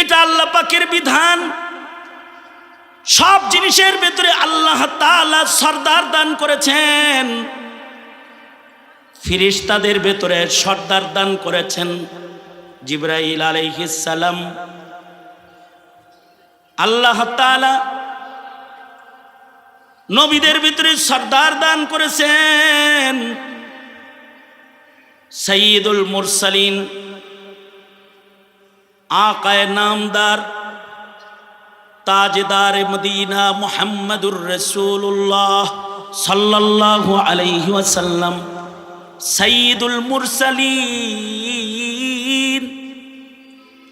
এটা আল্লাহ পাকের বিধান। সব জিনিসের ভেতরে আল্লাহ তাআলা সর্দার দান করেছেন। ফেরেশতাদের ভেতরে সর্দার দান করেছেন জিবরাইল আলাইহিস সালাম। আল্লাহ তাআলা নবীদের ভিতরে সর্দার দান করেছেন সাইয়্যিদুল মুরসালিন আকায়ে নামদার তাজদার মদিনা মুহাম্মদুর রাসূলুল্লাহ সাল্লাল্লাহু আলাইহি ওয়াসাল্লাম সাইয়্যিদুল মুরসালিন।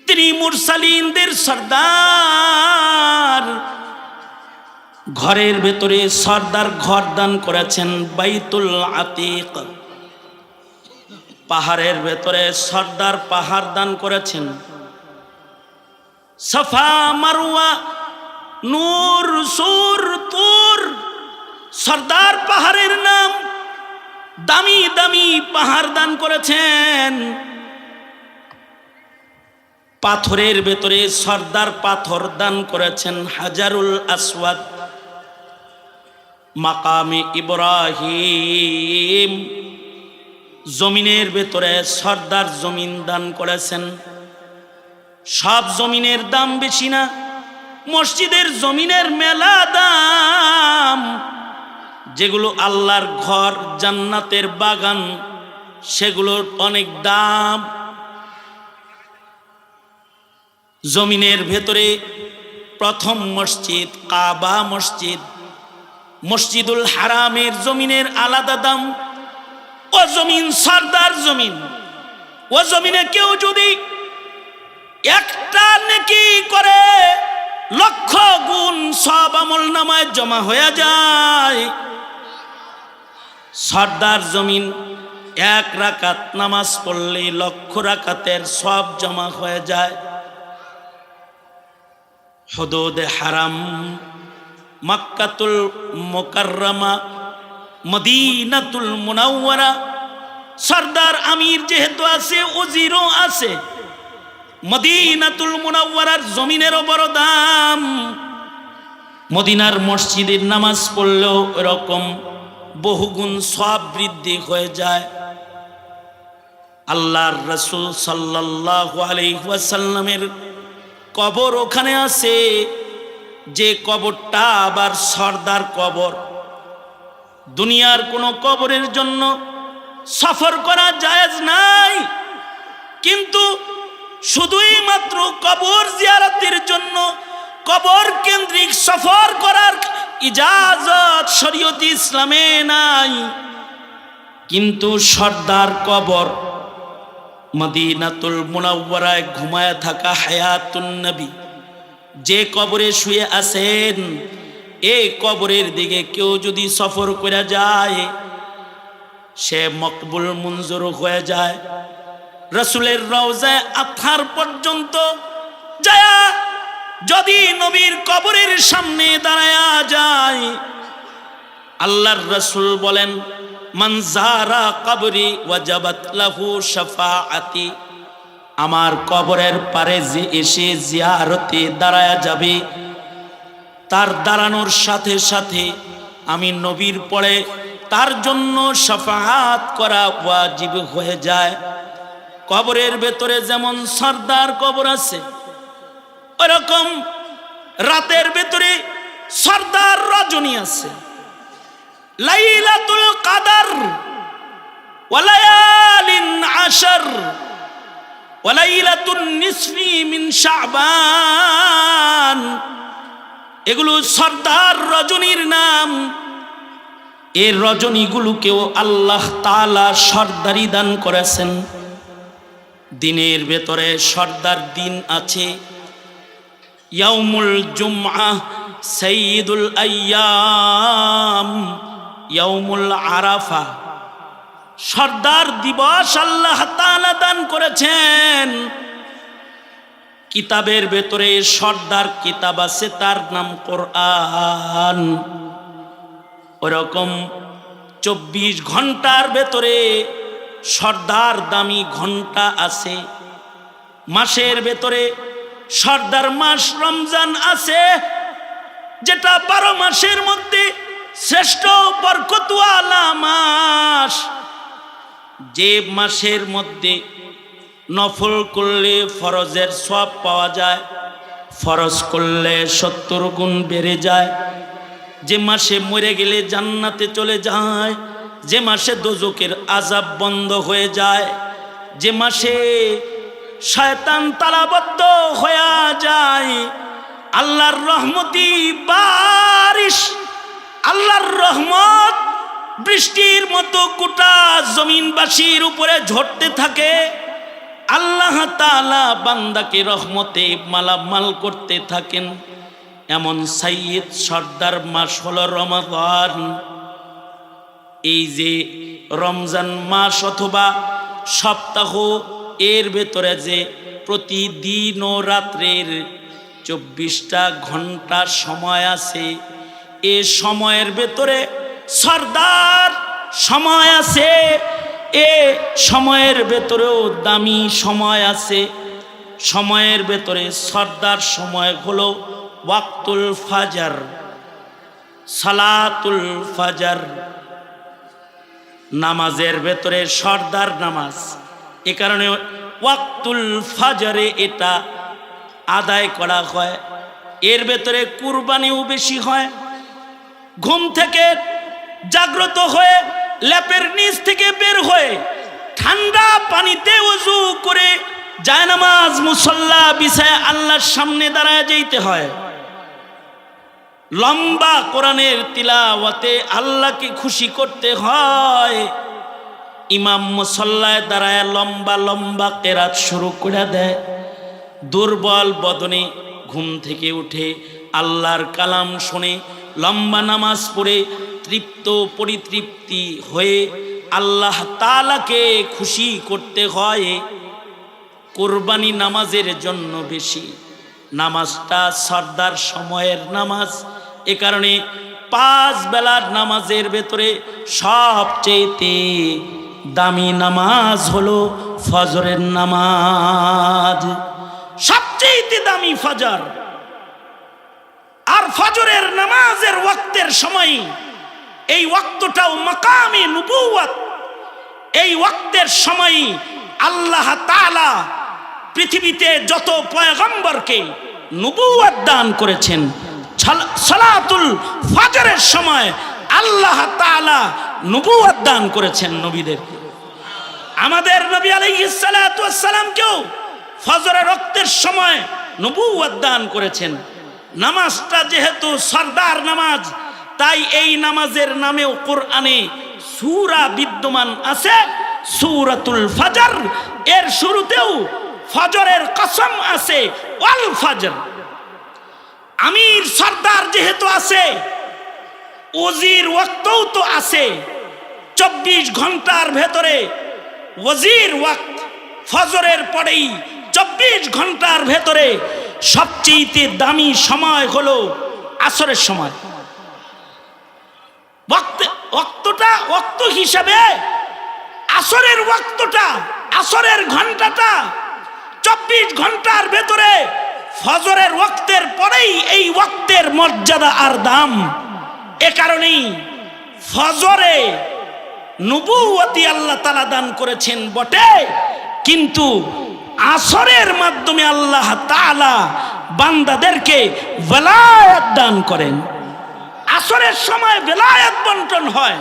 তিনি মুরসালিনদের সর্দার। ঘরের ভেতরে সর্দার ঘর দান করেছেন বাইতুল আতিক। পাহাড়ের ভেতরে সর্দার পাহাড় দান করেছেন। সাফা মারওয়া নূর সুর তুর সর্দার পাহাড়ের নাম। দামি দামি পাহাড় দান করেছেন। পাথরের ভেতরে সর্দার পাথর দান করেছেন হাজারুল আসওয়াদ, মাকামে ইব্রাহিম। জমিনের ভেতরে সর্দার জমিন দান করেছেন। সব জমিনের দাম বেশি না, মসজিদের জমিনের মেলা দাম। যেগুলো আল্লাহর ঘর জান্নাতের বাগান সেগুলোর অনেক দাম। জমিনের ভেতরে প্রথম মসজিদ কাবা মসজিদ, মসজিদুল হারামের জমিনের আলাদা দাম। ও জমিন সর্দার জমিন। ও জমিনে কেউ যদি একটা নেকি করে লক্ষ গুণ সব আমল নামায় জমা হয়ে যায়। সর্দার জমিন এক রাকাত নামাজ পড়লে লক্ষ রাকাতের সব জমা হয়ে যায়। হুদুদে হারাম মক্কাতুল মুকাররমা মদিনাতুল মুনাওয়ারা সর্দার আমির যেহেতু আছে উজিরও আছে। মদিনাতুল মুনাওয়ারার জমিনেরও বড় দাম। মদিনার মসজিদের নামাজ পড়লেও এরকম বহুগুণ সওয়াব বৃদ্ধি হয়ে যায়। আল্লাহর রাসূল সাল্লাল্লাহু আলাইহি ওয়াসাল্লামের কবর ওখানে আছে, যে কবরটা আবার সর্দার কবর। দুনিয়ার কোনো কবরের জন্য সফর করা জায়েজ নাই, কিন্তু শুধুই মাত্র কবর জিয়ারতের জন্য কবর কেন্দ্রিক সফর করার ইজাজত শরীয়ত ইসলামে নাই। কিন্তু সর্দার কবর মদিনাতুল মুনাওয়ারায় ঘুমায় থাকা হায়াতুন নবী যে কবরে শুয়ে আছেন, এই কবরের দিকে কেউ যদি সফর করে যায় সে মকবুল মঞ্জুর হয়ে যায়। রাসূলের রওজায় আথার পর্যন্ত যায় যদি নবীর কবরের সামনে দাঁড়ায়া যায়, আল্লাহর রাসূল বলেন মান যারা কবরি ওয়াজাবাত লাহু শাফাআতি। আমার কবরের পারে যে এসে জিয়ারতে দাঁড়ায়া যাবে, তার দাঁড়ানোর সাথে সাথে আমি নবীর পরে তার জন্য শাফাআত করা ওয়াজিব হয়ে যায়। কবরের ভেতরে যেমন সর্দার কবর আছে, ওরকম রাতের ভেতরে সর্দার রজনী আছে। লাইলাতুল কদর ওয়া লায়ালিন আশর ওয়া লাইলাতুন নিসফি মিন শাবান, এগুলো সর্দার রজনীর নাম। এই রজনীগুলোকেও আল্লাহ তাআলা সর্দারি দান করেছেন। দিনের ভেতরে সর্দার দিন আছে। ইয়াউমুল জুমআহ সাইয়্যিদুল আইয়াম, ইয়াউমুল আরাফা সর্দার দিবস আল্লাহ তাআলা দান করেছেন। কিতাবের ভেতরে সর্দার কিতাব আছে, তার নাম কোরআন। ওরকম 24 ঘন্টার ভেতরে সর্দার দামি ঘন্টা আছে। মাসের ভেতরে সর্দার মাস রমজান আছে, যেটা 12 মাসের মধ্যে শ্রেষ্ঠ বরকতওয়ালা মাস। যে মাসের মধ্যে নফল করলে ফরজের সওয়াব পাওয়া যায়, ফরজ করলে 70 গুণ বেড়ে যায়। যে মাসে মরে গেলে জান্নাতে চলে যায়, যে মাসে দোজখের আযাব বন্ধ হয়ে যায়, যে মাসে শয়তান তালাবদ্ধ হয়ে যায়, আল্লাহর রহমতি বারিশ, আল্লাহর রহমত বৃষ্টির মতো গোটা জমিনবাসীর উপরে ঝরতে থাকে। আল্লাহ তাআলা বান্দাকে রহমতে মালামাল করতে থাকেন। এমন সাইয়্যিদ সর্দার মাস হলো রমাদান। এই যে রমজান মাস অথবা সপ্তাহ, এর ভেতরে যে প্রতিদিন ও রাত্রের 24টা ঘন্টা সময় আছে, এ সময়ের ভেতরে সর্দার সময় আছে, এ সময়ের ভেতরেও দামি সময় আছে। সময়ের ভেতরে সর্দার সময় হলো ওয়াক্তুল ফাজর, সালাতুল ফাজর। নামাজের ভেতরে সর্দার নামাজ, এ কারণে ওয়াক্তুল ফাজরে এটা আদায় করা হয়। এর ভেতরে কুরবানিও বেশি হয়। ঘুম থেকে জাগ্রত হয়ে লেপের নিচ থেকে বের হয়ে ঠান্ডা পানিতে ওযু করে জায়নামাজ মুসল্লা বিছায় আল্লাহর সামনে দাঁড়ায় যেতে হয়। লম্বা কোরআনের তিলাওয়াতে আল্লাহকে খুশি করতে হয়। ইমাম মুসল্লায় দাঁড়ায় লম্বা লম্বা কেরাত শুরু করে দেয়। দুর্বল বদনে ঘুম থেকে উঠে আল্লাহর কালাম শুনে লম্বা নামাজ পড়ে তৃপ্ত পরিতৃপ্তি হয়ে আল্লাহ তাআলাকে খুশি করতে হয়। কুরবানি নামাজের জন্য বেশি। নামাজটা সর্দার সময়ের নামাজ, এ কারণে 5 বেলার নামাজের ভেতরে সবচেয়ে দামি নামাজ হলো ফজরের নামাজ। সবচেয়ে দামি ফজর। আর ফজরের নামাজের ওয়াক্তের সময়, এই ওয়াক্তটাও মাকামে নবুওয়াত। এই ওয়াক্তের সময় আল্লাহ তাআলা পৃথিবীতে যত পয়গম্বরকে নবুওয়াত দান করেছেন, সালাতুল ফজরের সময় আল্লাহ তাআলা নবুওয়াত দান করেছেন নবীদেরকে। আমাদের নবী আলাইহিস সালাতু ওয়াস সালামকেও ফজরের ওয়াক্তের সময় নবুওয়াত দান করেছেন। নামাজটা যেহেতু সরদার নামাজ, তাই এই নামাজের নামেও কোরআনে সূরা বিদ্যমান আছে, সূরাতুল ফজর। এর শুরুতেও ফজরের কসম আছে, ওয়াল ফজর। আমির সরদার যেহেতু আছে, ওজির ওয়াক্তও তো আছে। 24 ঘন্টার ভেতরে ওজির ওয়াক্ত ফজরের পরেই 24 ঘন্টার ভেতরে সবচেয়ে দামি সময় হলো আসরের সময়। ওয়াক্ত হিসাবে আসরের ওয়াক্তটা, আসরের ঘন্টাটা 24 ঘন্টার ভেতরে ফজরের ওয়াক্তের পরেই এই ওয়াক্তের মর্যাদা আর দাম। এ কারণেই ফজরে নবুওয়াতি আল্লাহ তাআলা দান করেছেন বটে, কিন্তু আসরের মাধ্যমে আল্লাহ তাআলা বান্দাদেরকে ভেলায়াত দান করেন। আসরের সময় ভেলায়াত বন্টন হয়।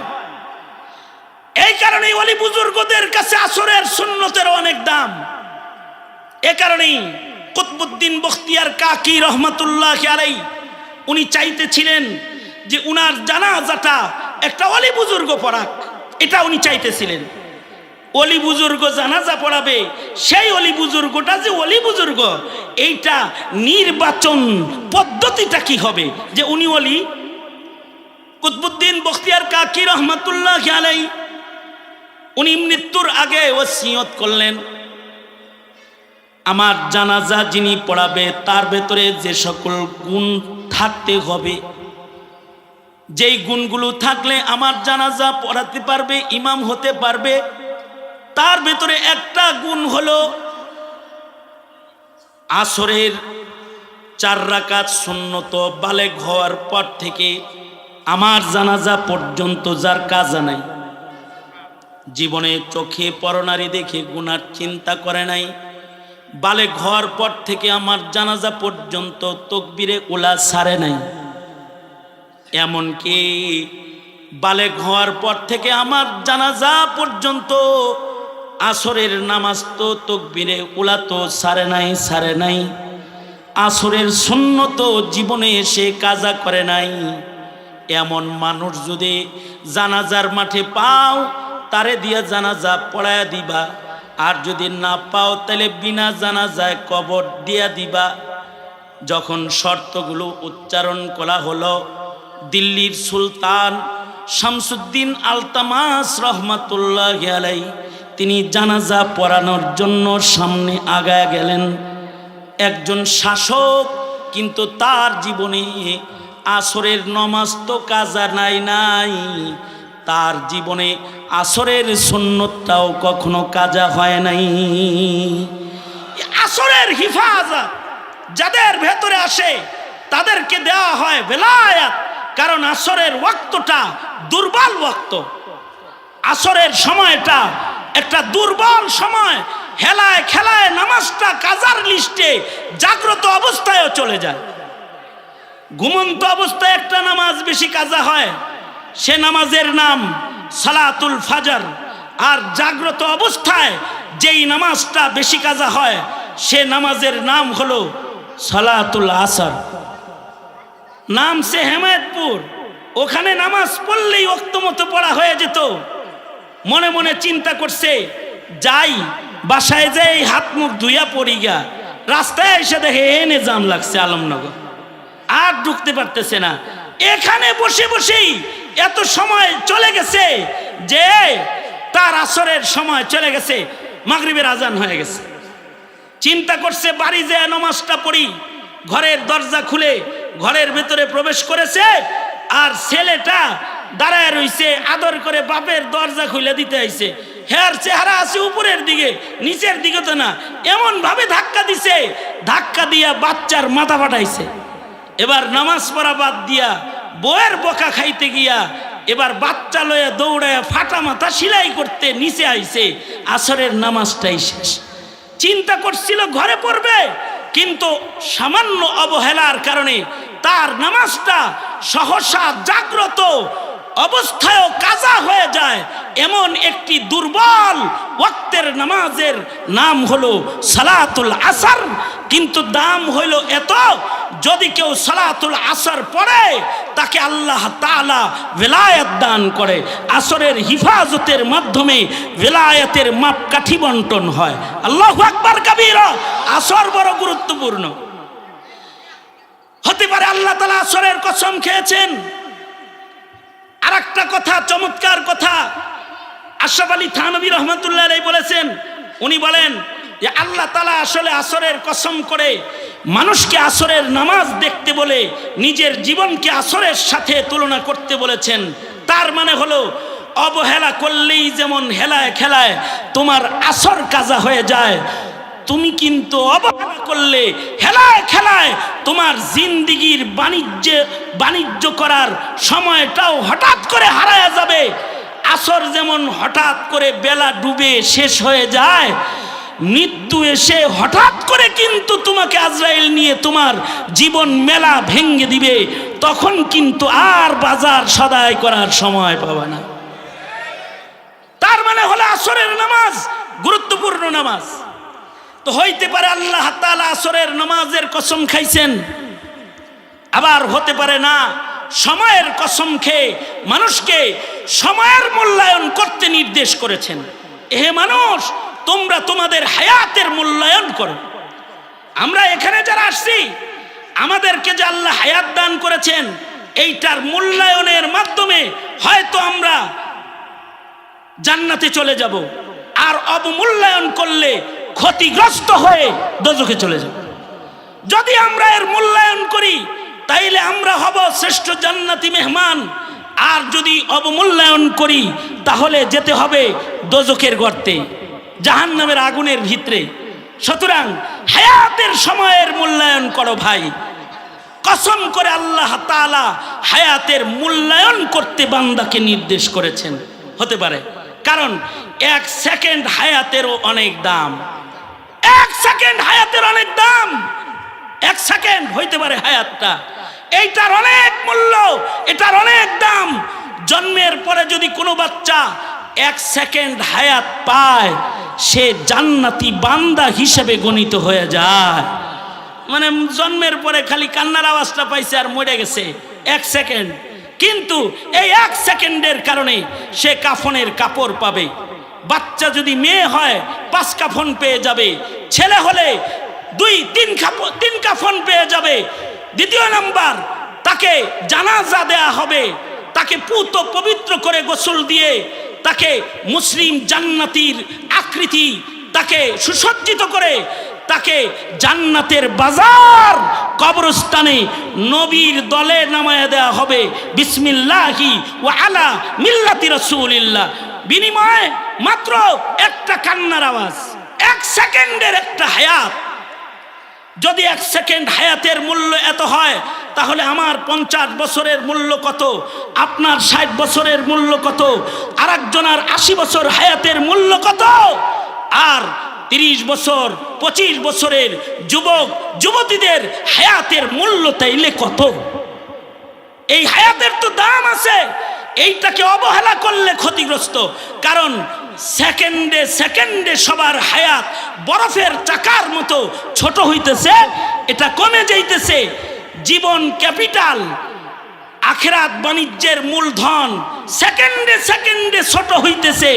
এই কারণেই ওলি বুজুর্গদের কাছে আসরের সুন্নতের অনেক দাম। এ কারণেই কুতবুদ্দিন বখতিয়ার কাকি রহমাতুল্লাহ আলাইহি উনি চাইতেছিলেন যে উনার জানাজাটা একটা ওলি বুজুর্গ পড়াক, এটা উনি চাইতেছিলেন। ওলি বুজুর্গ জানাজা পড়াবে, সেই ওলি বুজুর্গটা যে ওলি বুজুর্গ, এইটা নির্বাচন পদ্ধতিটা কি হবে যে উনি ওলি? কুতবুদ্দিন বখতিয়ার কাকি রহমাতুল্লাহ আলাইহি উনি মৃত্যুর আগে ওসিয়ত করলেন, আমার জানাজা যিনি পড়াবে তার ভেতরে যে সকল গুণ থাকতে হবে, যেই গুণগুলো থাকলে আমার জানাজা পড়াতে পারবে, ইমাম হতে পারবে, তার ভেতরে একটা গুণ হলো আসরের 4 রাকাত সুন্নত বালেগ হওয়ার পর থেকে আমার জানাজা পর্যন্ত যার কাজা নাই, জীবনে চোখে পরনারী দেখে গুনার চিন্তা করে নাই, বালেগ হওয়ার পর থেকে আমার জানাজা পর্যন্ত তাকবীরে উলা ছাড়ে নাই, এমনকি বালেগ হওয়ার পর থেকে আমার জানাজা পর্যন্ত আসরের নামাজ তো তাকবীরে উলা তো ছাড়ে নাই, আসরের সুন্নত জীবনে এসে কাজা করে নাই। এমন মানুষ যদি জানাজার মাঠে পাও তারে দিয়া জানাজা পড়ায়া দিবা, আর যদি না পাও তাহলে বিনা জানাজায় কবর দিয়া দিবা। যখন শর্তগুলো উচ্চারণ করা হলো, দিল্লির সুলতান শামসুদ্দিন আলতামাস রহমাতুল্লাহি আলাইহি তিনি জানাজা পড়ানোর জন্য সামনে আগায় গেলেন। একজন শাসক, কিন্তু তার জীবনে আসরের নামাজ তো কাজা নাই, তার জীবনে আসরের সুন্নতটাও কখনো কাজা হয় নাই। আসরের হিফাজত যাদের ভেতরে আসে তাদেরকে দেওয়া হয় বেলায়াত, কারণ আসরের ওয়াক্তটা দুর্বল ওয়াক্ত, আসরের সময়টা একটা দুর্বল সময়, হেলায় খেলায় নামাজটা কাজার লিস্টে জাগ্রত অবস্থায়ও চলে যায়। ঘুমন্ত অবস্থায় একটা নামাজ বেশি কাজা হয়, সে নামাজের নাম সালাতুল ফাজর, আর জাগ্রত অবস্থায় যেই নামাজটা বেশি কাজা হয় সে নামাজের নাম হলো সালাতুল আসর। নাম সে হেমায়তপুর, ওখানে নামাজ পড়লেই ওয়াক্ত মতো পড়া হয়ে যেত। মনে মনে চিন্তা করছে যাই বাসায় যাই হাত মুখ ধুইয়া পড়ি গা, রাস্তায় এসে দেখে এনে জাম লাগছে আলমনগর, আর ঢুকতে পারতেছে না। এখানে বসে বসেই এত সময় চলে গেছে যে তার আসরের সময় চলে গেছে, মাগরিবের আজান হয়ে গেছে। চিন্তা করছে বাড়ি যেয়ে নামাজটা পড়ি, ঘরের দরজা খুলে ঘরের ভেতরে প্রবেশ করেছে, আর ছেলেটা দাঁড়ায় রইছে, আদর করে বাপের দরজা খুলে দিতে আইছে। হের চেহারা আছে উপরের দিকে, নিচের দিকে তো না, এমন ভাবে ধাক্কা দিছে, ধাক্কা দিয়া বাচ্চার মাথা ফাটাইছে। এবার নামাজ পড়া বাদ দিয়া বউয়ের বকা খাইতে গিয়া এবার বাচ্চা লয়ে দৌড়ায় ফাটা মাথা সিলাই করতে নিচে আইছে। আসরের নামাজটাই শেষ। চিন্তা করছিল ঘরে পড়বে, কিন্তু সামান্য অবহেলার কারণে তার নামাজটা সহসা জাগ্রত অবস্থায়ও কাজা হয়ে যায়। এমন একটি দুর্বল ওয়াক্তের নামাজের নাম হলো সালাতুল আসর, কিন্তু দাম হইল এত, যদি কেউ সালাতুল আসর পড়ে তাকে আল্লাহ তাআলা বেলায়েত দান করে। আসরের হিফাজতের মাধ্যমে বেলায়েতের মাপকাঠি বন্টন হয়। আল্লাহু আকবার কাবীরা। আসর বড় গুরুত্বপূর্ণ। হতে পারে আল্লাহ তাআলা আসরের কসম খেয়েছেন। আর একটা কথা, চমৎকার কথা, আশরাফ আলী থানভী রহমাতুল্লাহ আলাইহি বলেছেন। উনি বলেন যে আল্লাহ তাআলা আসলে আসরের কসম করে মানুষকে আসরের নামাজ দেখতে বলে নিজের জীবনকে আসরের সাথে তুলনা করতে বলেছেন। তার মানে হলো অবহেলা করলেই যেমন হেলায় খেলায় তোমার আসর কাজা হয়ে যায়, তুমি অবহেলা করলে হেলায় খেলায় তোমার জিন্দিগির বাণিজ্য করার সময়টাও হঠাৎ করে হারায়া যাবে। আসর যেমন হঠাৎ করে বেলা ডুবে শেষ হয়ে যায়, মৃত্যু এসে হঠাৎ করে কিন্তু তোমাকে আজরাইল নিয়ে তোমার জীবন মেলা ভেঙে দিবে। তখন কিন্তু আর বাজার সদাই করার সময় পাবে না। তার মানে হলো আসরের নামাজ গুরুত্বপূর্ণ নামাজ। তো হইতে পারে আল্লাহ তাআলা আসরের নামাজের কসম খাইছেন, আবার হতে পারে না সময়ের কসম খেয়ে মানুষকে সময়ের মূল্যায়ন করতে নির্দেশ করেছেন। হে মানুষ, তোমরা তোমাদের হায়াতের মূল্যায়ন করো। আমরা এখানে যারা আসছি, আমাদেরকে যে আল্লাহ হায়াত দান করেছেন, এইটার মূল্যায়নের মাধ্যমে হয়তো আমরা জান্নাতে চলে যাব, আর অবমূল্যায়ন করলে ক্ষতিগ্রস্ত হয়ে দোজখে চলে যাব। যদি আমরা এর মূল্যায়ন করি তাইলে আমরা হব শ্রেষ্ঠ জান্নাতি মেহমান, আর যদি অবমূল্যায়ন করি তাহলে যেতে হবে দোজখের গর্তে, জাহান্নামের আগুনের ভিতরে। সুতরাং হায়াতের সময়ের মূল্যায়ন করো ভাই। কসম করে আল্লাহ তাআলা হায়াতের মূল্যায়ন করতে বান্দাকে নির্দেশ করেছেন। হতে পারে, কারণ 1 সেকেন্ড হায়াতেরও অনেক দাম। 1 সেকেন্ড হায়াতের অনেক দাম। 1 সেকেন্ড হইতে পারে হায়াতটা, এইটার অনেক মূল্য, এটার অনেক দাম। জন্মের পরে যদি কোনো বাচ্চা 1 সেকেন্ড হায়াত পায়, সে জান্নাতি বান্দা হিসেবে গণিত হয়ে যায়। মানে জন্মের পরে খালি কান্নার আওয়াজটা পাইছে আর মরে গেছে 1 সেকেন্ড, কিন্তু এই 1 সেকেন্ডের কারণে সে কাফনের কাপড় পাবে। বাচ্চা যদি মেয়ে হয় 5 কাফন পেয়ে যাবে, ছেলে হলে 2-3 কাফন পেয়ে যাবে। দ্বিতীয় নাম্বার, তাকে জানাজা দেয়া হবে, তাকে পুত পবিত্র করে গোসল দিয়ে তাকে মুসলিম জান্নাতীর আকৃতি, তাকে সুসজ্জিত করে তাকে জান্নাতের বাজার কবরস্থানে নবীর দলে নামায়া দেয়া হবে। বিসমিল্লাহি ওয়া আলা মিল্লাতি রাসূলিল্লাহ। বিনিময়ে মাত্র একটা কান্নার আওয়াজ, 1 সেকেন্ডের একটা হায়াত। যদি 1 সেকেন্ড হায়াতের মূল্য এত হয়, তাহলে আমার 50 বছরের মূল্য কত, আপনার 60 বছরের মূল্য কত, আর একজনের 80 বছর হায়াতের মূল্য কত, আর 30 বছর 25 বছরের যুবক যুবতীদের হায়াতের মূল্য তাইলে কত? এই হায়াতের তো দাম আছে। এইটাকে অবহেলা করলে ক্ষতিগ্রস্ত। কারণ সেকেন্ডে সেকেন্ডে সবার হায়াত বরফের চাকার মতো ছোট হইতেছে, এটা কমে যাইতেছে। জীবন ক্যাপিটাল, আখিরাত বাণিজ্যের মূলধন সেকেন্ডে সেকেন্ডে ছোট হইতেছে,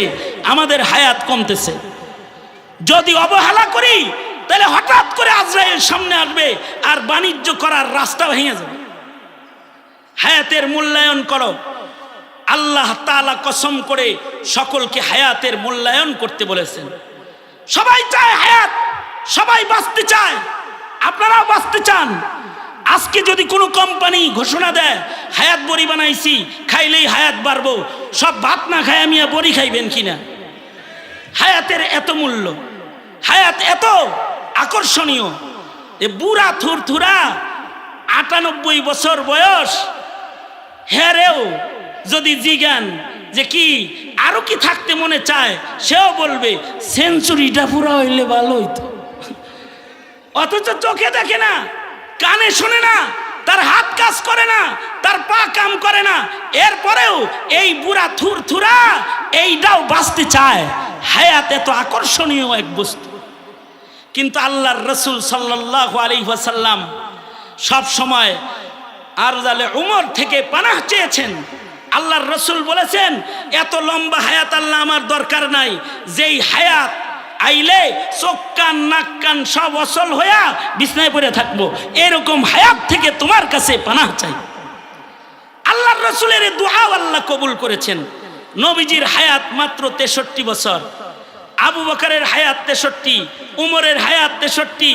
আমাদের হায়াত কমতেছে। যদি অবহেলা করি তাহলে হঠাৎ করে আজরাইল সামনে আসবে আর বাণিজ্য করার রাস্তা ভেঙে যাবে। হায়াতের মূল্যায়ন করো। আল্লাহ তাআলা কসম করে সকলকে হায়াতের মূল্যায়ন করতে বলেছেন। সবাই চায় হায়াত, সবাই বাঁচতে চায়, আপনারাও বাঁচতে চান। আজকে যদি কোনো কোম্পানি ঘোষণা দেয় হায়াত বড়ি বানাইছি, খাইলেই হায়াত বাড়বো, সব ভাত না খায় আমি বড়ি খাইবেন কিনা? হায়াতের এত মূল্য, হায়াত এত আকর্ষণীয়। এ বুড়া থুরথুরা 98 বছর বয়স, হেরেও যদি জিগান যে কি আরো কি থাকতে মনে চায়, সেও বলবে সেঞ্চুরিটা পুরা হইলে ভালো হইতো। অথচ চোখে দেখে না, কানে শোনে না, তার হাত কাজ করে না, তার পা কাম করে না, এরপরেও এই বুড়া থুরথুরা এইটাও বাঁচতে চায়। হায়াত এত আকর্ষণীয় এক বস্তু। কিন্তু আল্লাহর রাসূল সাল্লাল্লাহু আলাইহি ওয়াসাল্লাম সব সময় আরজালে উমর থেকে পানাহ চেয়েছেন। আল্লাহর রাসূল বলেছেন, এত লম্বা হায়াত আল্লাহ আমার দরকার নাই, যেই হায়াত আইলে চোখ কান নাক কান সব অচল হইয়া বিছনায় পড়ে থাকবো, এরকম হায়াত থেকে তোমার কাছে পানাহ চাই। আল্লাহর রাসূলের এই দোয়া আল্লাহ কবুল করেছেন। নবীজির হায়াত মাত্র 63 বছর, আবু বকরের হায়াত 63, উমরের হায়াত 63,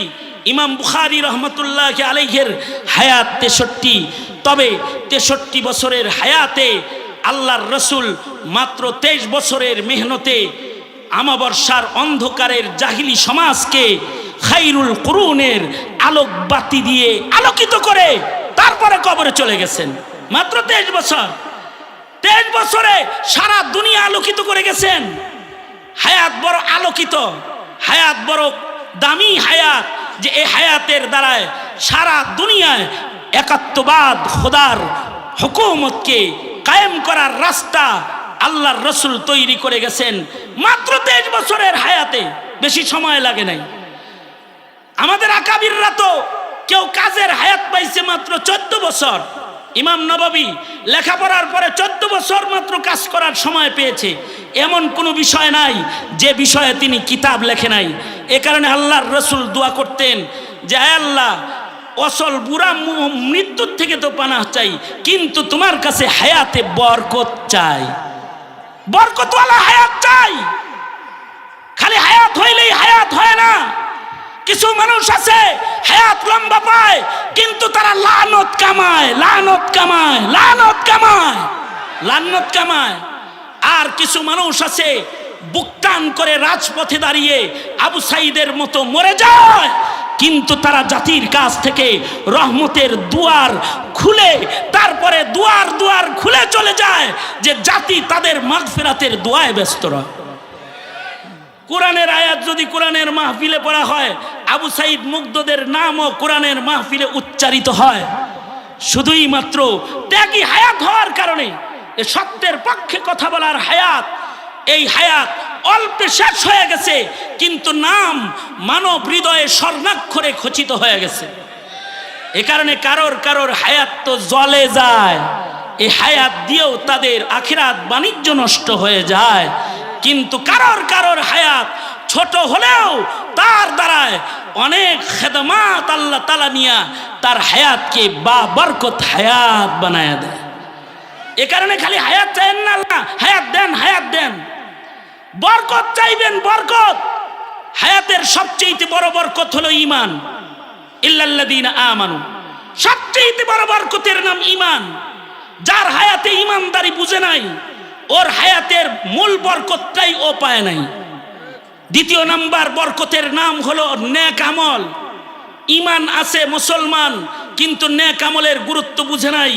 ইমাম বুখারী রহমতুল্লাহি আলাইহির হায়াত 63। তবে 63 বছরের হায়াতে আল্লাহর রাসূল মাত্র 23 বছরের মেহনতে আমাবর্ষার অন্ধকারের জাহিলি সমাজকে খায়রুল কুরুনের আলোক বাতি দিয়ে আলোকিত করে তারপরে কবরে চলে গেছেন। মাত্র 23 বছর, 23 বছরে সারা দুনিয়া আলোকিত করে গেছেন। হায়াত বড় আলোকিত, হায়াত বড় দামি হায়াত, যে এই হায়াতের দ্বারায় সারা দুনিয়ায় একাত্মবাদ খোদার হুকুমতকে কায়েম করার রাস্তা আল্লাহর রাসূল তৈরি করে গেছেন। মাত্র 23 বছরের হায়াতে, বেশি সময় লাগে নাই। আমাদের আকাবিররা তো কেউ কাজের হায়াত পাইছে মাত্র 14 বছর। ইমাম নববী লেখাপড়ার পরে 14 বছর মাত্র কাজ করার সময় পেয়েছে। এমন কোনো বিষয় নাই যে বিষয়ে তিনি কিতাব লেখে নাই। এ কারণে আল্লাহর রাসূল দোয়া করতেন যে আয় আল্লাহ, অসল বুড়া মৃত্যুর থেকে তো পানাহ চাই, কিন্তু তোমার কাছে হায়াতে বরকত চাই, বরকতওয়ালা হায়াত চাই। খালি হায়াত হইলেই হায়াত হয় না। কিছু মানুষ আছে হায়াত লম্বা পায়, কিন্তু তারা লানত কামায়, লানত কামায়, লানত কামায়, লানত কামায়। আর কিছু মানুষ আছে বুক টান করে রাজপথে দাঁড়িয়ে আবু সাইদের মতো মরে যায়, কিন্তু তারা জাতির কাছ থেকে রহমতের দুয়ার খুলে তারপরে দুয়ার দুয়ার খুলে চলে যায় যে জাতি তাদের মাগফিরাতের দোয়ায় ব্যস্ত রয়। কোরআনের আয়াত যদি কোরআনের মাহফিলে পড়া হয়, আবু সাইদ মুগ্ধদের নামও কোরআনের মাহফিলে উচ্চারিত হয়, শুধুই মাত্র ত্যাগী হায়াত হওয়ার কারণে, সত্যের পক্ষে কথা বলার হায়াত, এই হায়াত অল্পে শেষ হয়ে গেছে, কিন্তু নাম মানব হৃদয়ে স্বর্ণাক্ষরে খচিত হয়ে গেছে। এ কারণে কারোর কারোর হায়াত তো জলে যায়, এই হায়াত দিয়েও তাদের আখিরাত বাণিজ্য নষ্ট হয়ে যায়। কিন্তু কারোর কারোর হায়াত ছোট হলেও তার দ্বারায় অনেক খেদমাত আল্লাহ তাআলা নিয়া তার হায়াতকে বা বরকত হায়াত বানায়া দেয়। এ কারণে খালি হায়াত চাইেন না, আল্লাহ হায়াত দেন, হায়াত দেন, বরকত চাইবেন, বরকত। হায়াতের সবচেয়ে বড় বরকত হলো ঈমান। ইল্লাল্লাযীনা আমানু, সবচেয়ে বড় বরকতের নাম ঈমান। যার হায়াতে ঈমানদারি বুঝে নাই, ওর হায়াতের মূল বরকতটাই ও পায় নাই। দ্বিতীয় নাম্বার বরকতের নাম হলো নেক আমল। ঈমান আছে মুসলমান, কিন্তু নেক আমলের গুরুত্ব বুঝে নাই,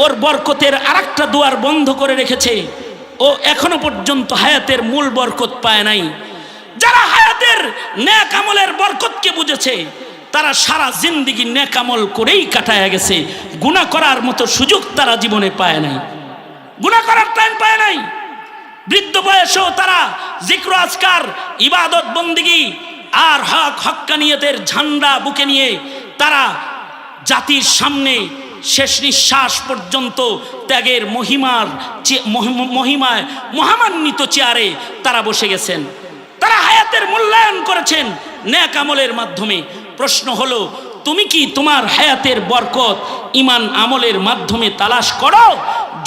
ওর বরকতের আরেকটা দুয়ার বন্ধ করে রেখেছে, ও এখনো পর্যন্ত হায়াতের মূল বরকত পায় নাই। যারা হায়াতের নেক আমলের বরকতকে বুঝেছে, তারা সারা জিন্দেগি নেক আমল করেই কাটায় গেছে, গুনাহ করার মতো সুযোগ তারা জীবনে পায় নাই, গুনাহ করার টাইম পায় নাই। বৃদ্ধ বয়সেও তারা জিক্র আজকার, ইবাদত বন্দেগী আর হক হক্কানিয়তের ঝান্ডা বুকে নিয়ে তারা জাতির সামনে শেষ নিঃশ্বাস পর্যন্ত ত্যাগের মহিমায় মহামান্বিত চেয়ারে তারা বসে গেছেন। তারা হায়াতের মূল্যায়ন করেছেন নেক আমলের মাধ্যমে। প্রশ্ন হলো, তুমি কি তোমার হায়াতের বরকত ঈমান আমলের মাধ্যমে তালাশ করো?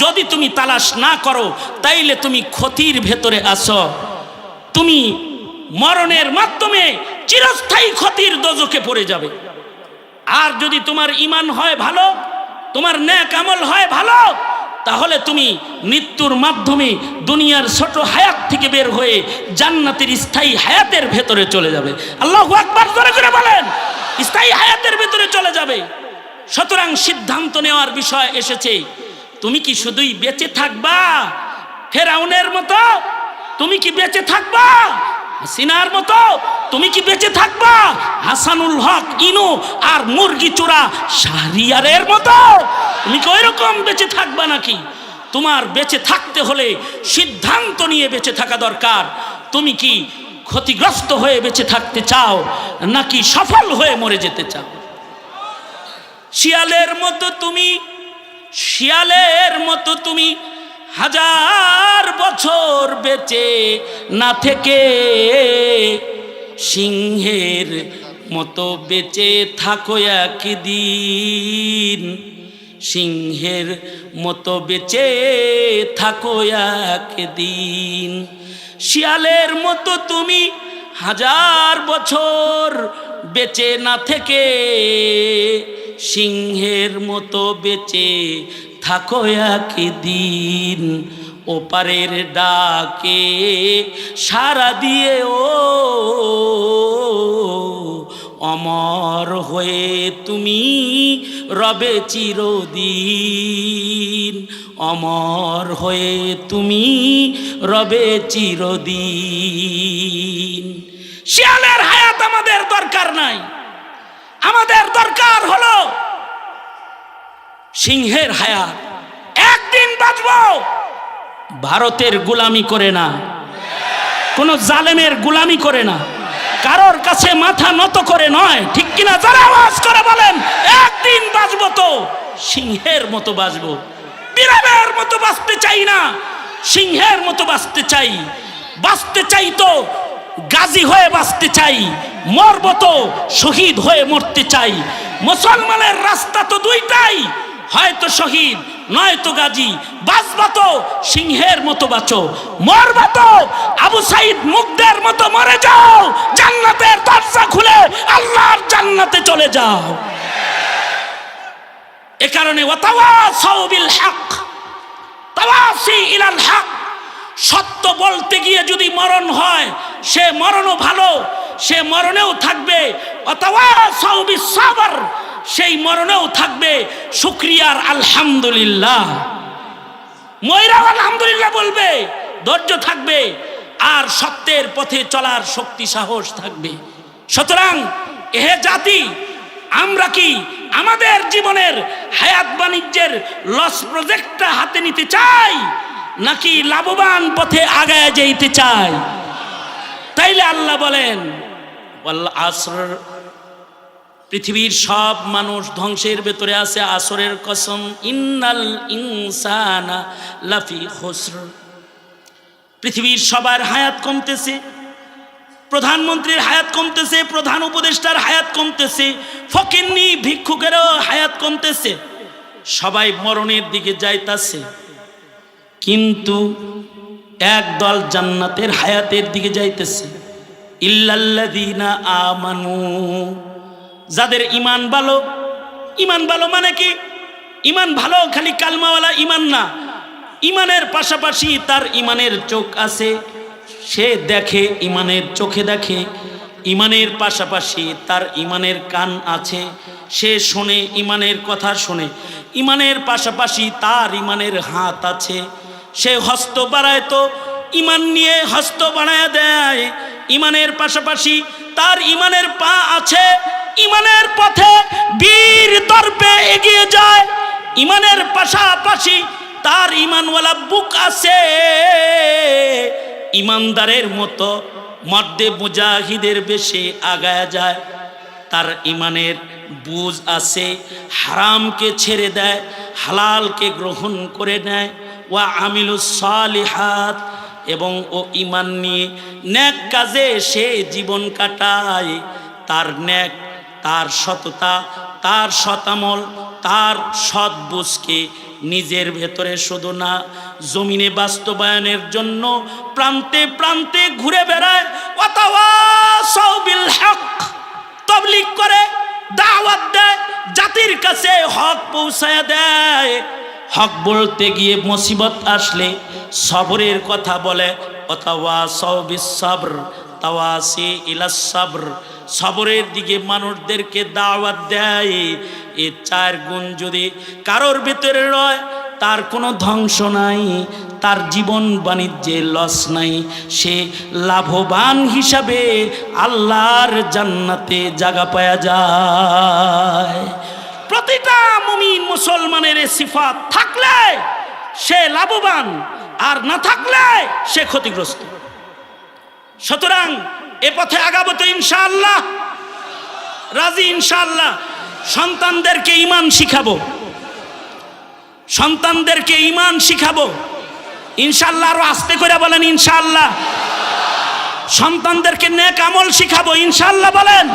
যদি তুমি তালাশ না করো, তাইলে তুমি ক্ষতির ভেতরে আছো। তুমি মরণের মাধ্যমে চিরস্থায়ী ক্ষতির দোজখে পড়ে যাবে। আর যদি তোমার ঈমান হয় ভালো, তোমার নেক আমল হয় ভালো, তাহলে তুমি মৃত্যুর মাধ্যমে দুনিয়ার ছোট হায়াত থেকে বের হয়ে জান্নাতের স্থায়ী হায়াতের ভেতরে চলে যাবে। আল্লাহু আকবার জোরে করে বলেন, স্থায়ী হায়াতের ভেতরে চলে যাবে। সুতরাং সিদ্ধান্ত নেওয়ার বিষয় এসেছে। তুমি কি শুধুই বেঁচে থাকবা ফেরাউনের মতো? তুমি কি বেঁচে থাকবা হাসিনার মতো? তুমি কি বেঁচে থাকবা হাসানুল হক ইনু আর মুরগি চোরা শাহরিয়ারের মতো? তুমি কি ওইরকম বেঁচে থাকবা নাকি? তোমার বেঁচে থাকতে হলে সিদ্ধান্ত নিয়ে বেঁচে থাকা দরকার। তুমি কি ক্ষতিগ্রস্ত হয়ে বেঁচে থাকতে চাও, নাকি সফল হয়ে মরে যেতে চাও? শিয়ালের মতো তুমি হাজার বছর বেঁচে না থেকে সিংহের মতো বেঁচে থাকো একদিন। সিংহের মতো বেঁচে থাকো একদিন। শিয়ালের মতো তুমি হাজার বছর বেঁচে না থেকে সিংহের মতো বেঁচে থাকো একদিন। ওপারের ডাকে সাড়া দিয়ে ও অমর হয়ে তুমি রবে চিরদিন। অমর হয়ে তুমি রবে চিরদিন। শিয়ালের হায়াত আমাদের দরকার নাই, আমাদের দরকার হলো সিংহের হায়াত। একদিন বাঁচবো, ভারতের গোলামি করে না, কোন জালেমের গোলামি করে না, কারোর কাছে মাথা নত করে নয়, ঠিক কিনা? যারা আওয়াজ করে বলেন একদিন বাঁচবো, তো সিংহের মতো বাঁচবো। বিড়ালের মতো বাঁচতে চাই না, সিংহের মতো বাঁচতে চাই। বাঁচতে চাই তো গাজী হয়ে বাঁচতে চাই, মরব তো শহীদ হয়ে মরতে চাই। মুসলমানের রাস্তা তো দুইটাই, হয়তো শহীদ নয়তো গাজী। বাঁচবা তো সিংহের মতো বাঁচো, মরবা তো আবু সাইদ মুগ্ধের মতো মরে যাও। জান্নাতের দরজা খুলে আল্লাহর জান্নাতে চলে যাও। এ কারণে ওয়াতাওয়াসাউ বিল হক তাওয়াসি ইলাল হক। সত্য বলতে গিয়ে যদি মরণ হয়, সে মরণও ভালো। সে মরণেও থাকবে ওয়াতাওয়াসাউ বিস-সাবর, সেই মরণেও থাকবে শুকরিয়ার আলহামদুলিল্লাহ। ময়রাও আলহামদুলিল্লাহ বলবে, ধৈর্য থাকবে আর সত্যের পথে চলার শক্তি সাহস থাকবে। সুতরাং এহে জাতি, আমরা কি আমাদের জীবনের হায়াত বাণিজ্যের লস প্রজেক্টটা হাতে নিতে চাই, নাকি লাভবান পথে আগায় যেতে চাই? তাইলে আল্লাহ বলেন ওয়াল আসর, পৃথিবীর সব মানুষ ধ্বংসের ভেতরে আছে, আসরের কসম, ইন্নাল ইনসানা লাফি খুসর। পৃথিবীর সবার হায়াত কমতেছে, প্রধানমন্ত্রীর হায়াত কমতেছে, প্রধান উপদেষ্টার হায়াত কমতেছে, ফকিন্নি ভিক্ষুকেরও হায়াত কমতেছে, সবাই মরণের দিকে যাইতাছে, কিন্তু একদল জান্নাতের হায়াতের দিকে যাইতেছে। ইল্লাল্লাযীনা আমানু, যাদের ইমান ভালো। ইমান ভালো মানে কি? ইমান ভালো খালি কালমাওয়ালা ইমান না, ইমানের পাশাপাশি তার ইমানের চোখ আছে, সে দেখে, ইমানের চোখে দেখে। ইমানের পাশাপাশি তার ইমানের কান আছে, সে শোনে, ইমানের কথা শোনে। ইমানের পাশাপাশি তার ইমানের হাত আছে, সে হস্ত বাড়ায় তো ইমান নিয়ে হস্ত বাড়ায় দেয়। ইমানের পাশাপাশি তার ইমানের পা আছে, ইমানের পথে বীর দর্পে এগিয়ে যায়। ইমানের পাশাপাশি তার ইমানওয়ালা বুক আছে, ইমানদারের মতো মর্দে মুজাহিদের বেশে আগায় যায়। তার ইমানের বুঝ আছে, হারামকে ছেড়ে দেয়, হালালকে গ্রহণ করে নেয়। ওয়া আমিলুস সালিহাত, এবং ও ইমান নিয়ে নেক কাজে সে জীবন কাটায়। তার নেক, তার সততা, তার সতামল, তার সৎ বুঝকে নিজের ভেতরে শুধু না, জমিনে বাস্তবায়নের জন্য প্রান্তে প্রান্তে ঘুরে বেড়ায়। ওয়াতাওয়াসাউ বিল হক, তাবলীগ করে, দাওয়াত দেয়, জাতির কাছে হক পৌঁছায় দেয়। হক বলতে গিয়ে মুসিবত আসলে সবরের কথা বলে। ওয়াতাওয়াসাউ বিস-সাবর তাওয়াসি ইলাস সাবর, সবরের দিকে মানুষদেরকে দাওয়াত দেয়। এই চার গুণ যদি কারোর ভিতরে রয়, তার কোনো ধ্বংস নাই, তার জীবন বাণিজ্যে লস নাই, সে লাভবান হিসাবে আল্লাহর জান্নাতে জায়গা পাওয়া যায়। প্রতিটা মুমিন মুসলমানের এই সিফাত থাকলে সে লাভবান, আর না থাকলে সে ক্ষতিগ্রস্ত। সুতরাং এ পথে আগাবো তো ইনশাআল্লাহ? রাজি ইনশাআল্লাহ? সন্তানদেরকে ঈমান শিখাবো, সন্তানদেরকে ঈমান শিখাবো ইনশাআল্লাহ। আরো আস্তে করে বলেন ইনশাআল্লাহ। সন্তানদেরকে নেক আমল শিখাবো ইনশাআল্লাহ বলেন।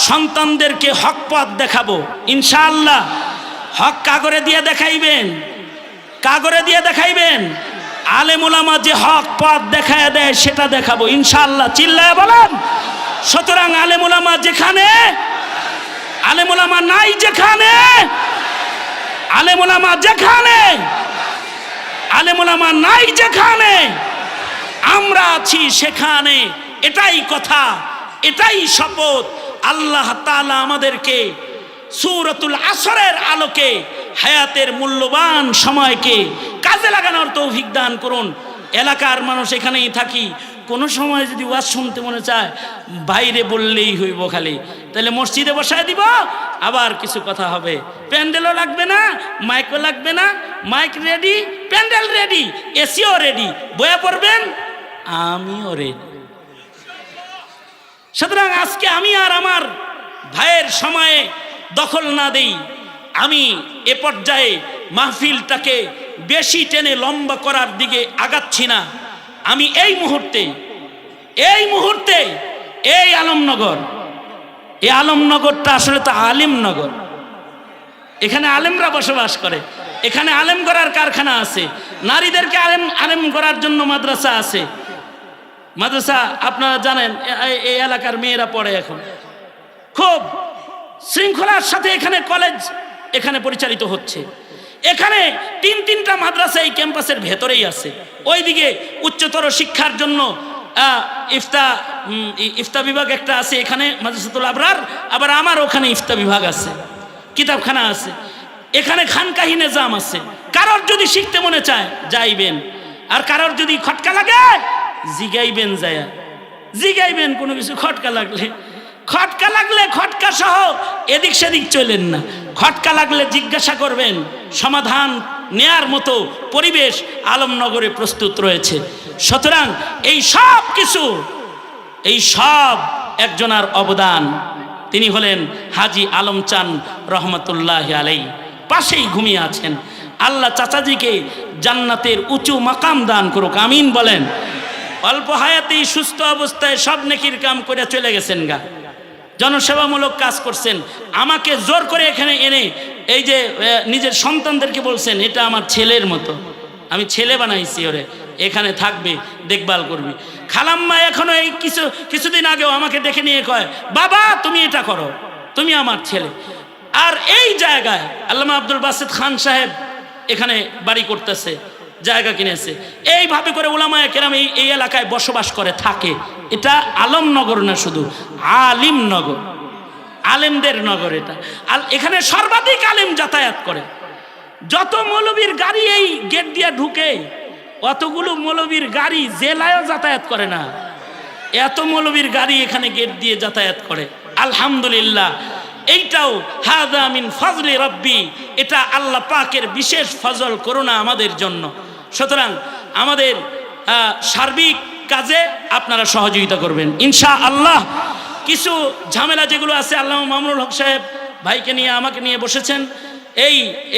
সন্তানদেরকে হক পথ দেখাবো ইনশাআল্লাহ। হক কাগরে দিয়ে দেখাইবেন, কাগরে দিয়ে দেখাইবেন। আলেম ওলামা যে হক পথ দেখায় দেয় সেটা দেখাবো ইনশাআল্লাহ। চিল্লায় বলেন। সুতরাং আলেম ওলামা যেখানে, আলেম ওলামা নাই যেখানে, আলেম ওলামা যেখানে, আলেম ওলামা নাই যেখানে, আমরা আছি সেখানে। এটাই কথা, এটাই শপথ। আল্লাহ তাআলা আমাদেরকে সূরাতুল আসরের আলোকে হায়াতের মূল্যবান সময়কে কাজে লাগানোর তৌফিক দান করুন। এলাকার মানুষ এখানেই থাকি, কোনো সময় যদি ওয়াজ শুনতে মনে চায় বাইরে বললেই হইব খালি, তাহলে মসজিদে বসায় দিব, আবার কিছু কথা হবে। প্যান্ডেলও লাগবে না, মাইকও লাগবে না, মাইক রেডি, প্যান্ডেল রেডি, এসিও রেডি, বয়া পড়বেন, আমিও রেডি। সুতরাং আজকে আমি আর আমার ভাইয়ের সময়ে দখল না দেই। আমি এ পর্যায়ে মাহফিলটাকে বেশি টেনে লম্বা করার দিকে আগাচ্ছি না। আমি এই মুহূর্তে এই আলমনগর, এই আলমনগরটা আসলে তো আলিমনগর। এখানে আলেমরা বসবাস করে, এখানে আলেম গড়ার কারখানা আছে, নারীদেরকে আলেম গড়ার জন্য মাদ্রাসা আছে। মাদ্রাসা আপনারা জানেন এই এলাকার মেয়েরা পড়ে এখন খুব শৃঙ্খলার সাথে। এখানে কলেজ এখানে পরিচালিত হচ্ছে। এখানে তিনটা মাদ্রাসা এই ক্যাম্পাসের ভেতরেই আছে। ওইদিকে উচ্চতর শিক্ষার জন্য ইফতা ইফতা বিভাগ একটা আছে এখানে মাদ্রাসাতুল আবরার, আবার আমার ওখানে ইফতা বিভাগ আছে, কিতাবখানা আছে, এখানে খানকাহি নিজাম আছে। কারোর যদি শিখতে মনে চায় যাইবেন, আর কারোর যদি খটকা লাগে জিগাইবেন, যায়া জিগাইবেন কোনো কিছু খটকা লাগলে খটকা সহ এদিক সেদিক চলেন না। খটকা লাগলে জিজ্ঞাসা করবেন, সমাধান নেয়ার মতো পরিবেশ আলমনগরে প্রস্তুত রয়েছে। সুতরাং এই সব একজনার অবদান, তিনি হলেন হাজী আলম চান রহমতুল্লাহ আলাইহি, পাশেই ঘুমিয়ে আছেন। আল্লাহ চাচাজিকে জান্নাতের উঁচু মাকাম দান করুক, আমিন বলেন। অল্প হায়াতেই সুস্থ অবস্থায় সব নেকির কাম করে চলে গেছেন গা, জনসেবামূলক কাজ করছেন। আমাকে জোর করে এখানে এনে এই যে নিজের সন্তানদেরকে বলছেন এটা আমার ছেলের মতো, আমি ছেলে বানাইছি, ওরে এখানে থাকবে, দেখভাল করবি। খালাম্মা এখনো এই কিছুদিন আগেও আমাকে ডেকে নিয়ে কয়, বাবা তুমি এটা করো, তুমি আমার ছেলে। আর এই জায়গায় আল্লামা আব্দুল বাসিত খান সাহেব এখানে বাড়ি করতেছে, জায়গা কিনেছে। এইভাবে করে উলামায়ে কেরাম এই এলাকায় বসবাস করে থাকে। এটা আলমনগর না, শুধু আলিমনগর, আলেমদের নগর এটা। আর এখানে সর্বাধিক আলেম যাতায়াত করে। যত মৌলবীর গাড়ি এই গেট দিয়ে ঢুকে, অতগুলো মৌলবীর গাড়ি জেলায়ও যাতায়াত করে না, এত মৌলবীর গাড়ি এখানে গেট দিয়ে যাতায়াত করে। আলহামদুলিল্লাহ, এইটাও হাদা মিন ফজলি রব্বি, এটা আল্লাহ পাকের বিশেষ ফজল করুণা আমাদের জন্য। সুতরাং আমাদের সার্বিক কাজে আপনারা সহযোগিতা করবেন ইনশাআল্লাহ। কিছু ঝামেলা যেগুলো আছে, আল্লামা মামুনুল হক সাহেব ভাইকে নিয়ে আমাকে নিয়ে বসেছেন,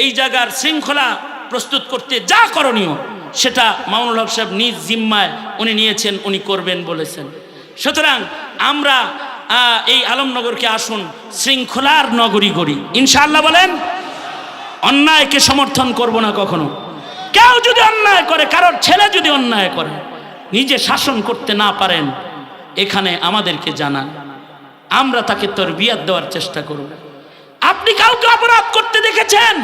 এই জায়গার শৃঙ্খলা প্রস্তুত করতে যা করণীয় সেটা মামুনুল হক সাহেব নিজ জিম্মায় উনি নিয়েছেন, উনি করবেন বলেছেন। সুতরাং আমরা এই আলমনগরকে আসুন শৃঙ্খলার নগরী করি ইনশাআল্লাহ বলেন। অন্যায়কে সমর্থন করব না কখনো। কেউ যদি অন্যায় করে, কারোর ছেলে যদি অন্যায় করে, নিজে শাসন করতে না পারেন, এখানে আমাদেরকে জানান, আমরা তাকে তরবিয়ত দেওয়ার চেষ্টা করব। আপনি কাউকে অপরাধ করতে দেখেছেন,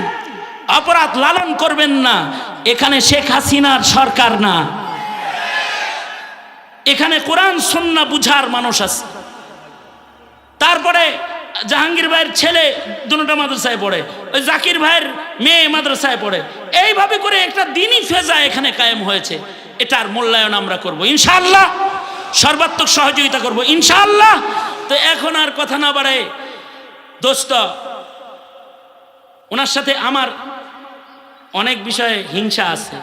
অপরাধ লালন করবেন না। এখানে শেখ হাসিনার সরকার না, এখানে কোরআন সুন্নাহ বুঝার মানুষ আছে। তারপরে জাহাঙ্গীর ভাইয়ের ছেলে দুটো মাদ্রাসায় পড়ে, ওই জাকির ভাইয়ের মেয়ে মাদ্রাসায় পড়ে। এইভাবে করে একটা দিনই ফেজা এখানে কায়েম হয়েছে। এটার মূল্যায়ন আমরা করব ইনশাআল্লাহ, সর্বাত্মক সহযোগিতা করব ইনশাআল্লাহ। তো এখন আর কথা না বাড়ায়, দোস্ত, ওনার সাথে আমার অনেক বিষয়ে হিংসা আছে।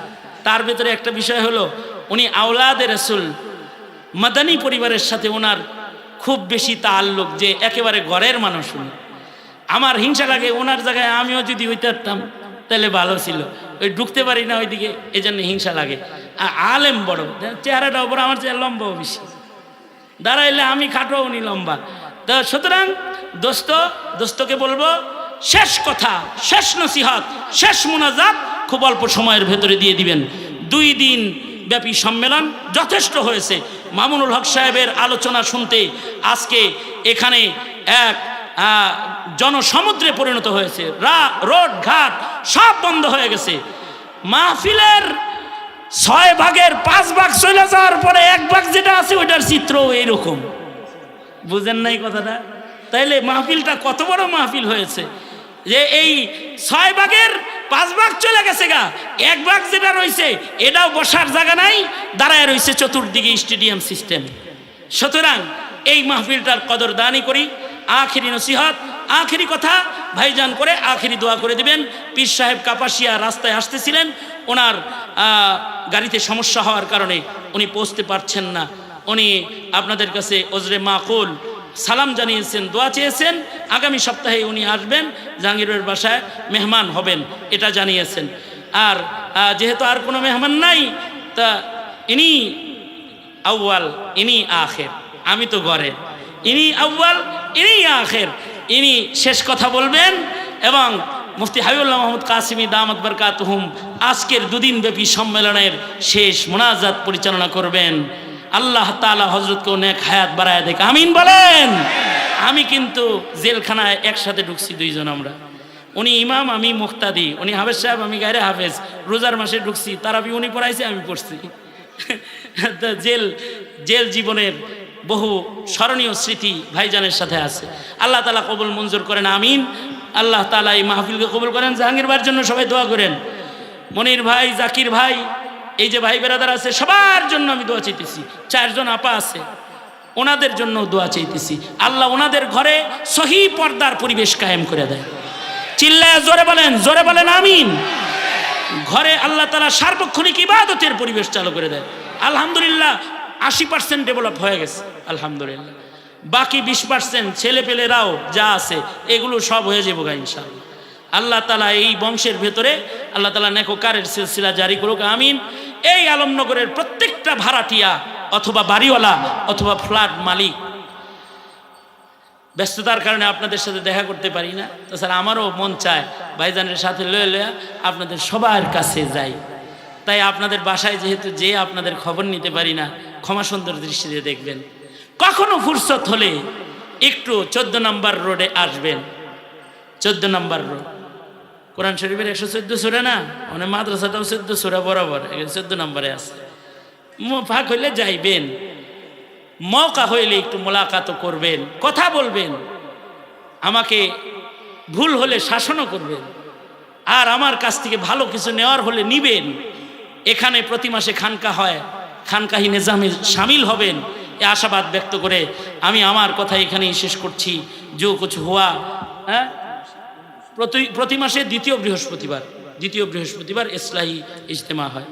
তার ভেতরে একটা বিষয় হলো, উনি আওলাদে রাসূল মাদানী পরিবারের সাথে ওনার খুব বেশি তাল্লুক, যে একেবারে ঘরের মানুষ উনি। আমার হিংসা লাগে, ওনার জায়গায় আমিও যদি হইতে পারতাম তাহলে ভালো ছিল। ওই ঢুকতে পারি না ওইদিকে, এই জন্য হিংসা লাগে। আর আলেম বড়, চেহারাটা ওপর আমার চেয়ে লম্বাও বেশি, দাঁড়াইলে আমি খাটো উনি লম্বা। তো সুতরাং দোস্তকে বলবো, শেষ কথা, শেষ নসিহত, শেষ মুনাজাত খুব অল্প সময়ের ভেতরে দিয়ে দিবেন। 2 দিন ব্যাপী সম্মেলন যথেষ্ট হয়েছে। মামুনুল হক সাহেবের আলোচনা শুনতে আজকে এখানে এক জনসমুদ্রে পরিণত হয়েছে। রোড ঘাট সব বন্ধ হয়ে গেছে। মাহফিলের 6 ভাগের 5 ভাগ চলে যাওয়ার পরে 1 ভাগ যেটা আছে ওইটার চিত্র এইরকম। বুঝেন নাই কথাটা? তাইলে মাহফিলটা কত বড় মাহফিল হয়েছে, যে এই 6 ভাগের 5 ভাগ চলে গেছে গা। 1 ভাগ যেটা রয়েছে এটাও বসার জায়গা নাই, দাঁড়ায় রয়েছে চতুর্দিকে স্টেডিয়াম সিস্টেম। সুতরাং এই মাহফিলটার কদরদানি করি। আখেরি নসিহত, আখেরি কথা ভাইজান করে আখেরি দোয়া করে দিবেন। পীর সাহেব কাপাসিয়া রাস্তায় আসতেছিলেন, ওনার গাড়িতে সমস্যা হওয়ার কারণে উনি পৌঁছতে পারছেন না। উনি আপনাদের কাছে ওজরে মাকুল সালাম জানিয়েছেন, দোয়া চেয়েছেন। আগামী সপ্তাহে উনি আসবেন, জাহাঙ্গীরের বাসায় মেহমান হবেন, এটা জানিয়েছেন। আর যেহেতু আর কোনো মেহমান নাই, তা ইনি আউয়াল ইনি আখের, আমি তো ঘরে, ইনি আউয়াল ইনি আখের, ইনি শেষ কথা বলবেন। এবং মুফতি হাবিবুল্লাহ মাহমুদ কাসিমি দামাত বারকাতুহুম আজকের 2 দিন ব্যাপী সম্মেলনের শেষ মোনাজাত পরিচালনা করবেন। আল্লাহ তাআলা হযরতকে নেক হায়াত বাড়ায় দেখ, আমিন বলেন। আমি কিন্তু জেলখানায় একসাথে ঢুকছি 2 জন আমরা। উনি ইমাম, আমি মুক্তাদি, উনি হাফেজ সাহেব, আমি গায়রে হাফেজ। রোজার মাসে ঢুকছি, তারাবি উনি পড়াইছে, আমি পড়ছি। জেল জীবনের বহু স্মরণীয় স্মৃতি ভাইজানের সাথে আছে। আল্লাহ তাআলা কবুল মঞ্জুর করেন, আমিন। আল্লাহ তাআলা এই মাহফিলকে কবুল করেন। জাহাঙ্গীর ভাইয়ের জন্য সবাই দোয়া করেন। মনির ভাই, জাকির ভাই, এই যে ভাই বেরাদার আছে সবার জন্য আমি দোয়া চাইতেছি। 4 জন আপা আছে, ওনাদের জন্য দোয়া চাইতেছি। আল্লাহ ওনাদের ঘরে সহি পর্দার পরিবেশ কায়েম করে দেয়। চিল্লায় জোরে বলেন আমিন। ঘরে আল্লাহ তাআলা সার্বক্ষণিক ইবাদতের পরিবেশ চালু করে দেয়। আলহামদুলিল্লাহ 80% ডেভেলপ হয়ে গেছে আলহামদুলিল্লাহ। বাকি 20% ছেলেপেলেরাও যা আছে এগুলো সব হয়ে যাবো গা ইনশাআল্লাহ। আল্লাহ তাআলা এই বংশের ভেতরে আল্লাহ তাআলা নেককারের সিলসিলা জারি করুক, আমিন। এই আলমনগরের প্রত্যেকটা ভাড়াটিয়া অথবা বাড়িওয়ালা অথবা ফ্ল্যাট মালিক, ব্যস্ততার কারণে আপনাদের সাথে দেখা করতে পারি না, তাছাড়া আমারও মন চায় ভাইজানের সাথে লয়ে আপনাদের সবার কাছে যাই। তাই আপনাদের বাসায় যেহেতু যে আপনাদের খবর নিতে পারি না, ক্ষমা সুন্দর দৃষ্টিতে দেখবেন। কখনো ফুরসত হলে একটু 14 নম্বর রোডে আসবেন। 14 নম্বর রোড, কোরআন শরীফের 114 সূরা না, মানে মাদ্রাসাটাও 14 সূরা বরাবর 14 নম্বরে আছে। ফাঁক হইলে যাইবেন, মৌকা হইলে একটু মোলাকাত করবেন, কথা বলবেন, আমাকে ভুল হলে শাসনও করবেন, আর আমার কাছ থেকে ভালো কিছু নেওয়ার হলে নিবেন। এখানে প্রতি মাসে খানকা হয়, খানকাহি নিজামে শামিল হবেন, এ আশাবাদ ব্যক্ত করে আমি আমার কথা এখানেই শেষ করছি। जो कुछ हुआ, হ্যাঁ, প্রতি মাসে দ্বিতীয় বৃহস্পতিবার ইসলাহি ইজতেমা হয়।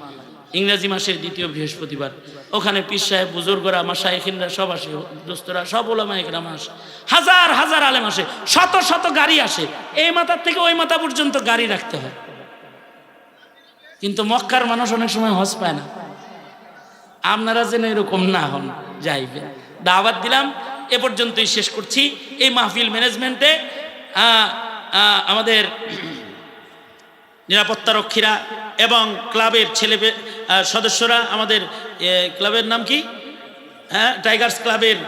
ইংরেজি মাসের দ্বিতীয় বৃহস্পতিবার। ওখানে পীর সাহেব, বুজুর্গরা, মাশায়েখিনরা সব আসে, দোস্তরা সব ওলামা ইকরাম আসে, হাজার হাজার আলেম আসে, শত শত গাড়ি আসে। এই মাথার থেকে ওই মাথা পর্যন্ত গাড়ি রাখতে হয়। কিন্তু মক্কার মানুষ অনেক সময় হজ পায় না। আপনারা যেন এরকম না হন, যাইবে। দাওয়াত দিলাম, এ পর্যন্তই শেষ করছি। এই মাহফিল ম্যানেজমেন্টে আমাদের নিরাপত্তারক্ষীরা এবং ক্লাবের সদস্যরা, আমাদের ক্লাবের নাম কি, হ্যাঁ, টাইগার্স ক্লাবের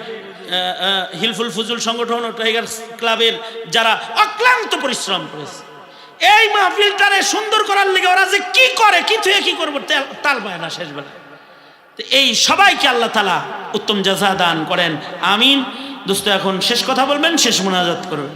হিলফুল ফুজুল সংগঠন ও টাইগার্স ক্লাবের যারা অক্লান্ত পরিশ্রম করেছে এই মাহফিলটারে সুন্দর করার লেগে, ওরা যে কি করে, কি থুয়ে কি করবো তাল পায় না শেষবেলা। এই সবাইকে আল্লাহ তাআলা উত্তম জাযা দান করেন, আমিন। দোস্ত এখন শেষ কথা বলবেন, শেষ মুনাজাত করবেন।